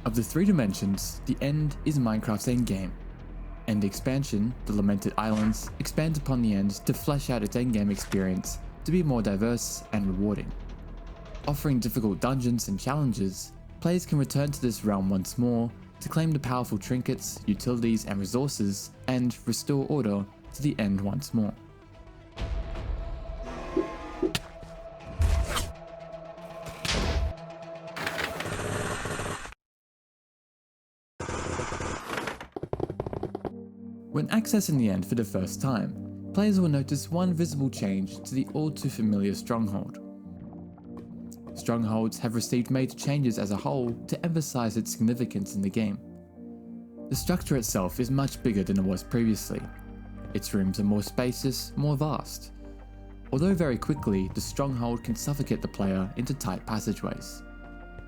Of the three dimensions, the End is Minecraft's endgame. End expansion, the Lamented Islands, expands upon the End to flesh out its endgame experience to be more diverse and rewarding. Offering difficult dungeons and challenges, players can return to this realm once more to claim the powerful trinkets, utilities and resources, and restore order to the End once more. When accessing the End for the first time, players will notice one visible change to the all too familiar Stronghold. Strongholds have received major changes as a whole to emphasize its significance in the game. The structure itself is much bigger than it was previously. Its rooms are more spacious, more vast. Although very quickly, the Stronghold can suffocate the player into tight passageways.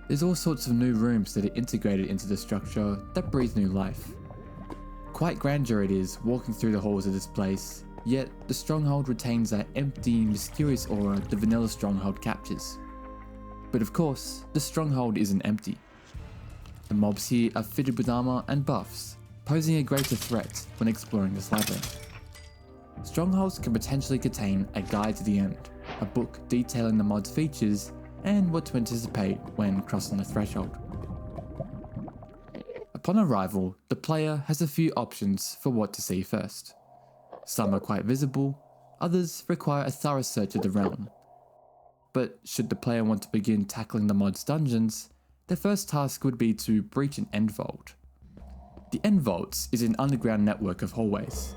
There's all sorts of new rooms that are integrated into the structure that breathe new life. Quite grandeur it is walking through the halls of this place, yet the Stronghold retains that empty, mysterious aura the vanilla Stronghold captures. But of course, the Stronghold isn't empty. The mobs here are fitted with armor and buffs, posing a greater threat when exploring this labyrinth. Strongholds can potentially contain a guide to the End, a book detailing the mod's features and what to anticipate when crossing the threshold. Upon arrival, the player has a few options for what to see first. Some are quite visible, others require a thorough search of the realm. But should the player want to begin tackling the mod's dungeons, their first task would be to breach an End Vault. The End Vaults is an underground network of hallways,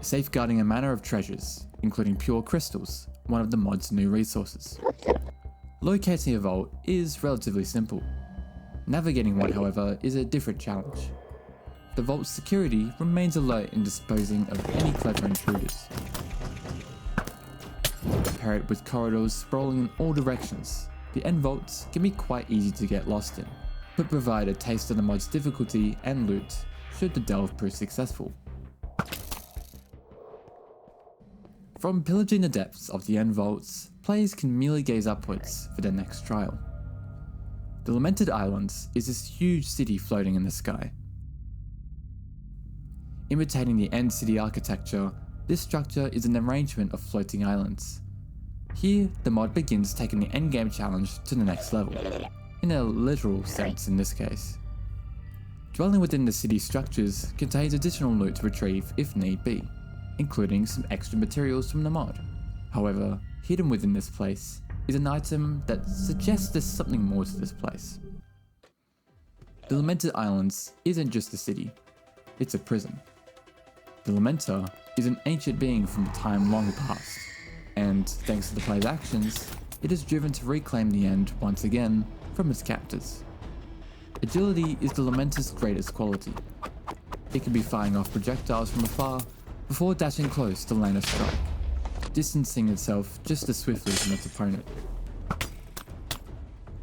safeguarding a manor of treasures, including pure crystals, one of the mod's new resources. Locating a vault is relatively simple. Navigating one, however, is a different challenge. The vault's security remains alert in disposing of any clever intruders. Paired with corridors sprawling in all directions, the End Vaults can be quite easy to get lost in, but provide a taste of the mod's difficulty and loot should the delve prove successful. From pillaging the depths of the End Vaults, players can merely gaze upwards for their next trial. The Lamented Islands is this huge city floating in the sky. Imitating the End city architecture, this structure is an arrangement of floating islands. Here, the mod begins taking the endgame challenge to the next level, in a literal sense in this case. Dwelling within the city structures contains additional loot to retrieve if need be, including some extra materials from the mod. However, hidden within this place is an item that suggests there's something more to this place. The Lamented Islands isn't just a city, it's a prison. The Lamenter is an ancient being from a time long past, and thanks to the player's actions, it is driven to reclaim the End once again from its captors. Agility is the Lamenter's greatest quality. It can be firing off projectiles from afar before dashing close to land a strike, distancing itself just as swiftly from its opponent.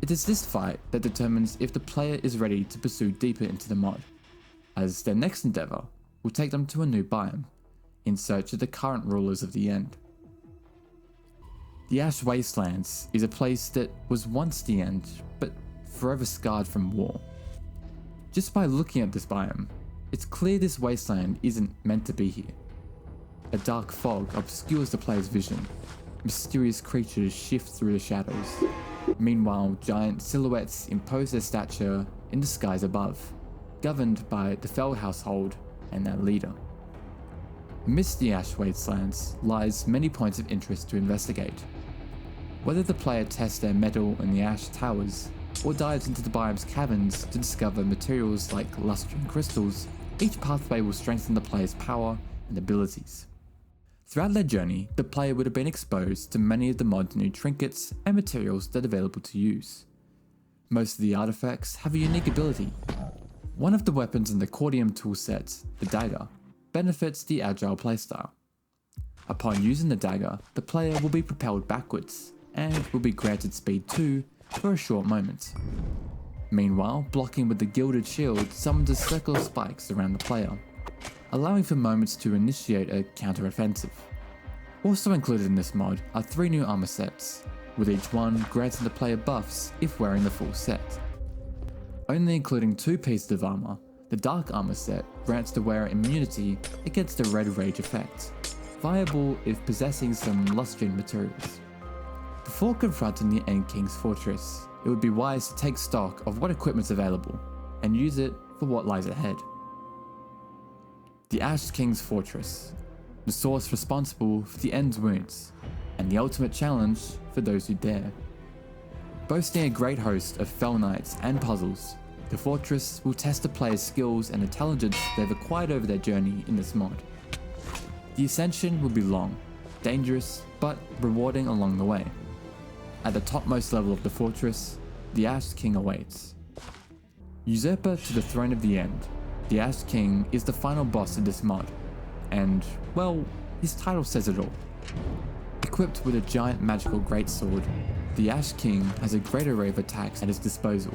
It is this fight that determines if the player is ready to pursue deeper into the mod, as their next endeavour will take them to a new biome, in search of the current rulers of the End. The Ash Wastelands is a place that was once the End, but forever scarred from war. Just by looking at this biome, it's clear this wasteland isn't meant to be here. A dark fog obscures the player's vision. Mysterious creatures shift through the shadows. Meanwhile, giant silhouettes impose their stature in the skies above, governed by the Fell household and their leader. Amidst the Ash Wastelands lies many points of interest to investigate. Whether the player tests their metal in the Ash Towers, or dives into the biome's caverns to discover materials like lustrine crystals, each pathway will strengthen the player's power and abilities. Throughout their journey, the player would have been exposed to many of the mod's new trinkets and materials that are available to use. Most of the artifacts have a unique ability. One of the weapons in the Cordium toolset, the dagger, benefits the agile playstyle. Upon using the dagger, the player will be propelled backwards, and will be granted speed 2 for a short moment. Meanwhile, blocking with the gilded shield summons a circle of spikes around the player, allowing for moments to initiate a counter-offensive. Also included in this mod are 3 new armor sets, with each one granting the player buffs if wearing the full set. Only including 2 pieces of armor, the Dark Armor set grants the wearer immunity against the Red Rage effect, viable if possessing some Lustrian materials. Before confronting the End King's fortress, it would be wise to take stock of what equipment's available, and use it for what lies ahead. The Ash King's Fortress, the source responsible for the End's wounds, and the ultimate challenge for those who dare. Boasting a great host of Fell Knights and puzzles, the fortress will test the player's skills and intelligence they've acquired over their journey in this mod. The ascension will be long, dangerous, but rewarding along the way. At the topmost level of the fortress, the Ash King awaits. Usurper to the throne of the End, the Ash King is the final boss of this mod, and, well, his title says it all. Equipped with a giant magical greatsword, the Ash King has a great array of attacks at his disposal,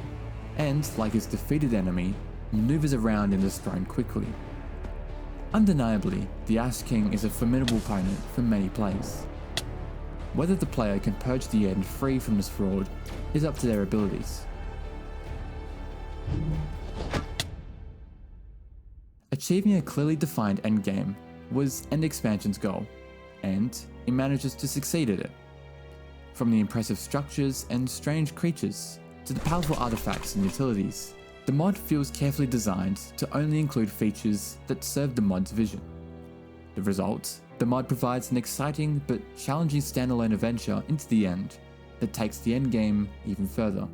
and, like his defeated enemy, maneuvers around in this throne quickly. Undeniably, the Ash King is a formidable opponent for many players. Whether the player can purge the End free from this fraud is up to their abilities. Achieving a clearly defined endgame was End Expansion's goal, and it manages to succeed at it. From the impressive structures and strange creatures, to the powerful artifacts and utilities, the mod feels carefully designed to only include features that serve the mod's vision. The result? The mod provides an exciting but challenging standalone adventure into the End that takes the endgame even further.